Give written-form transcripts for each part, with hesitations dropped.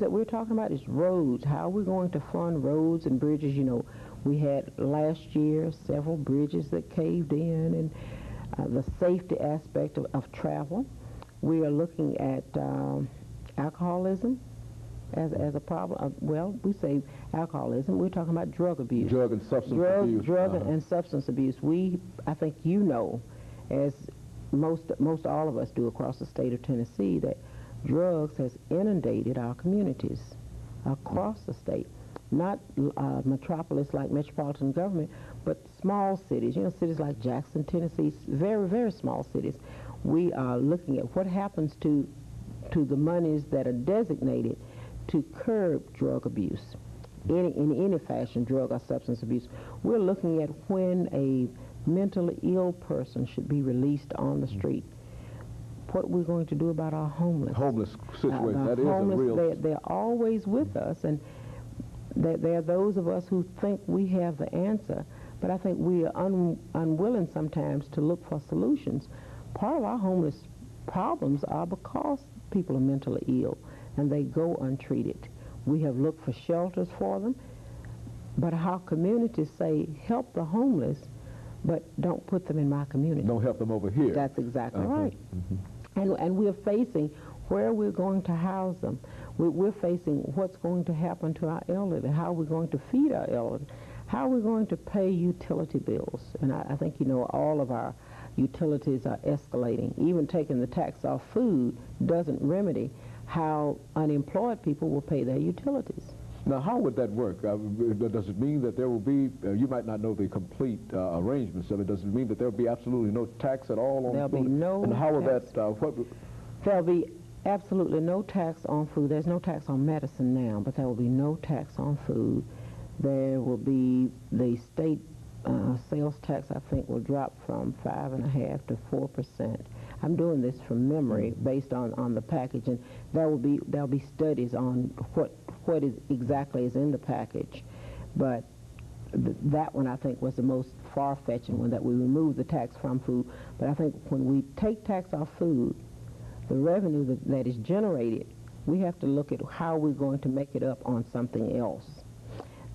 that we're talking about is roads. How are we going to fund roads and bridges? You know, we had last year several bridges that caved in, and the safety aspect of travel. We are looking at alcoholism as a problem. Well, we say alcoholism. We're talking about drug abuse. Drug and substance abuse. Drug and substance abuse. I think you know, as most all of us do across the state of Tennessee, that drugs has inundated our communities across the state. Not metropolis like metropolitan government, but small cities. You know, cities like Jackson, Tennessee, very, very small cities. We are looking at what happens to the monies that are designated to curb drug abuse, in any fashion, drug or substance abuse. We're looking at when a mentally ill person should be released on the street. What we're going to do about our homeless. Homeless situation, that is a real... They're always with us, and there are those of us who think we have the answer, but I think we are unwilling sometimes to look for solutions. Part of our homeless problems are because people are mentally ill and they go untreated. We have looked for shelters for them, but how communities say, help the homeless, but don't put them in my community. Don't help them over here. That's exactly right. And we're facing where we're going to house them. We're facing what's going to happen to our elderly, how we're going to feed our elderly, how we're going to pay utility bills. And I think, you know, all of our utilities are escalating. Even taking the tax off food doesn't remedy how unemployed people will pay their utilities. Now, how would that work? Does it mean that there will be, you might not know the complete arrangements of it, does it mean that there will be absolutely no tax at all on food? There'll be no And how will tax. There'll be absolutely no tax on food. There's no tax on medicine now, but there will be no tax on food. There will be the state sales tax, I think, will drop from 5.5% to 4%. I'm doing this from memory based on the package, and there'll be studies on what is exactly is in the package. But that one I think was the most far-fetching one, that we remove the tax from food. But I think when we take tax off food, the revenue that is generated, we have to look at how we're going to make it up on something else.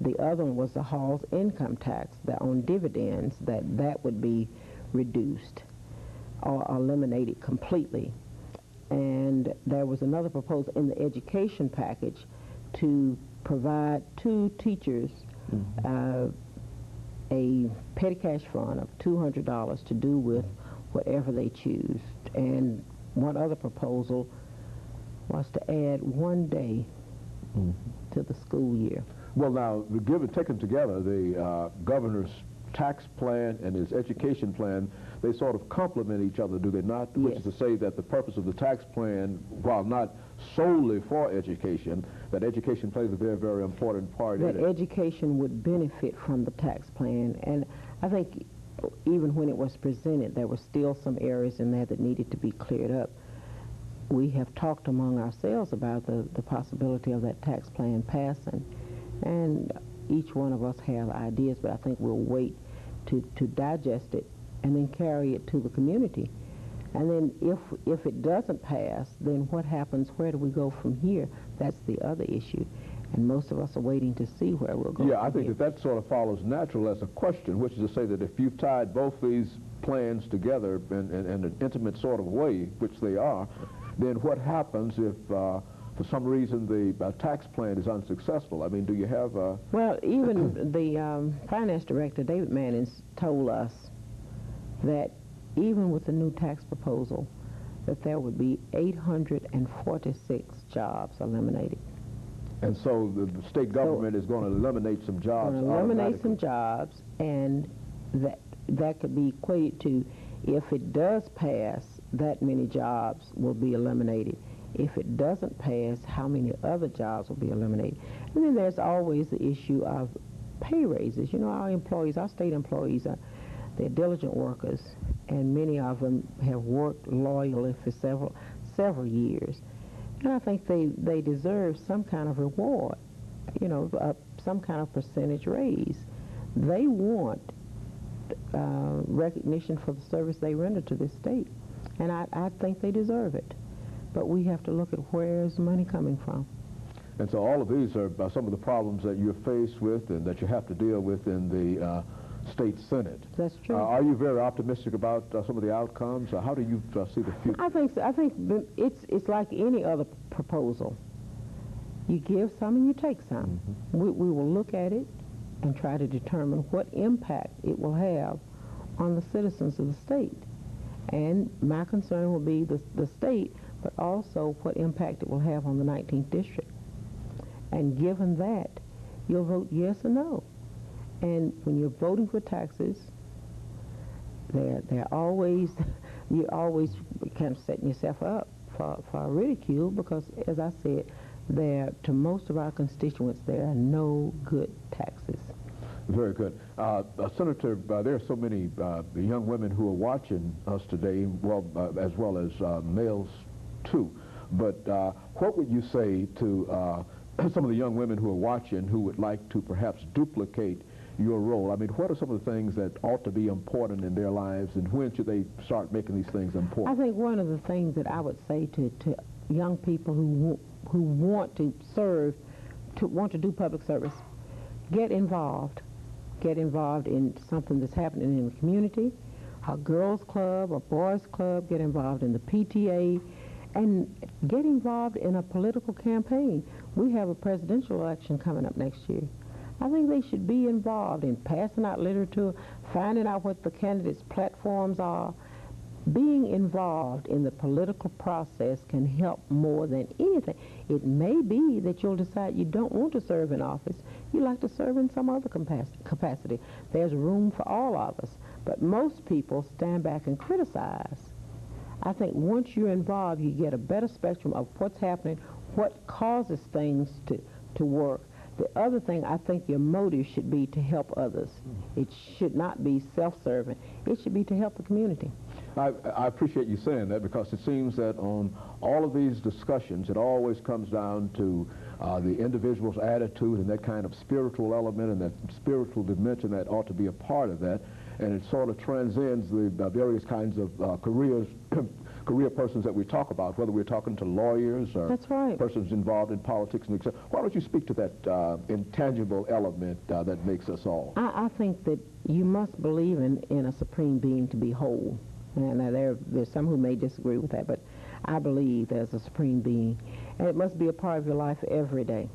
The other one was the Hall's income tax, that on dividends, that would be reduced or eliminated completely. And there was another proposal in the education package to provide to teachers a petty cash fund of $200 to do with whatever they choose. And one other proposal was to add 1 day to the school year. Well, now, taken together, the governor's tax plan and his education plan, they sort of complement each other, do they not? Yes. Which is to say that the purpose of the tax plan, while not solely for education, that education plays a very, very important part in it. That education would benefit from the tax plan, and I think even when it was presented, there were still some areas in there that needed to be cleared up. We have talked among ourselves about the possibility of that tax plan passing, and each one of us have ideas, but I think we'll wait to digest it and then carry it to the community. And then if it doesn't pass, then what happens? Where do we go from here? That's the other issue. And most of us are waiting to see where we'll go. Yeah, I think that sort of follows natural as a question, which is to say that if you've tied both these plans together in an intimate sort of way, which they are, then what happens if for some reason the tax plan is unsuccessful? I mean, do you have a... Well, even the finance director, David Mannings, told us that even with the new tax proposal, that there would be 846 jobs eliminated. And so the state government is going to eliminate some jobs. Going to eliminate some jobs, and that could be equated to, if it does pass, that many jobs will be eliminated. If it doesn't pass, how many other jobs will be eliminated? And then there's always the issue of pay raises. You know, our employees, our state employees, they're diligent workers, and many of them have worked loyally for several years. And I think they deserve some kind of reward, you know, some kind of percentage raise. They want recognition for the service they render to this state, and I think they deserve it. But we have to look at where's the money coming from. And so all of these are some of the problems that you're faced with and that you have to deal with in the state Senate. That's true. Are you very optimistic about some of the outcomes? How do you see the future? I think so. I think it's like any other proposal. You give some and you take some. We will look at it and try to determine what impact it will have on the citizens of the state. And my concern will be the state, but also what impact it will have on the 19th district. And given that, you'll vote yes or no. And when you're voting for taxes, they're always, you're always kind of setting yourself up for ridicule because, as I said, to most of our constituents, there are no good taxes. Very good. Senator, there are so many young women who are watching us today, well, as well as males too. But what would you say to some of the young women who are watching who would like to perhaps duplicate your role? I mean, what are some of the things that ought to be important in their lives, and when should they start making these things important? I think one of the things that I would say to young people who want to serve, want to do public service, get involved. Get involved in something that's happening in the community, a girls' club, a boys' club, get involved in the PTA, and get involved in a political campaign. We have a presidential election coming up next year. I think they should be involved in passing out literature, finding out what the candidates' platforms are. Being involved in the political process can help more than anything. It may be that you'll decide you don't want to serve in office. You like to serve in some other capacity. There's room for all of us. But most people stand back and criticize. I think once you're involved, you get a better spectrum of what's happening, what causes things to work. The other thing, I think your motive should be to help others. It should not be self-serving. It should be to help the community. I appreciate you saying that, because it seems that on all of these discussions, it always comes down to the individual's attitude and that kind of spiritual element and that spiritual dimension that ought to be a part of that. And it sort of transcends the various kinds of career persons that we talk about, whether we're talking to lawyers or That's right. persons involved in politics and etc. Why don't you speak to that intangible element that makes us all? I think that you must believe in a supreme being to be whole. And there's some who may disagree with that, but I believe there's a supreme being. And it must be a part of your life every day,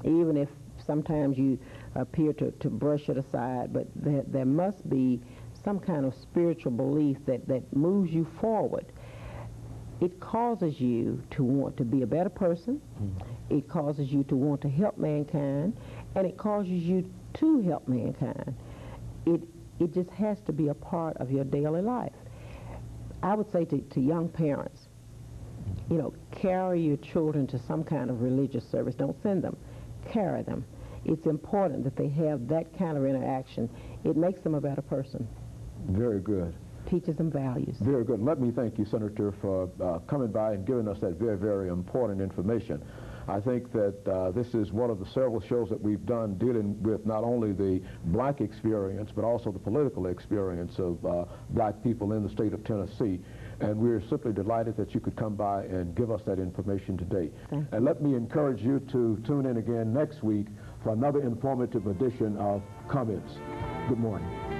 even if sometimes you appear to brush it aside. But there must be some kind of spiritual belief that moves you forward. It causes you to want to be a better person. It causes you to want to help mankind, and it causes you to help mankind. It just has to be a part of your daily life. I would say to young parents, you know, carry your children to some kind of religious service. Don't send them. Carry them. It's important that they have that kind of interaction. It makes them a better person. Very good. Teaches them values. Very good. Let me thank you, Senator, for coming by and giving us that very, very important information. I think that this is one of the several shows that we've done dealing with not only the black experience, but also the political experience of black people in the state of Tennessee. And we're simply delighted that you could come by and give us that information today. And let me encourage you to tune in again next week for another informative edition of Comments. Good morning.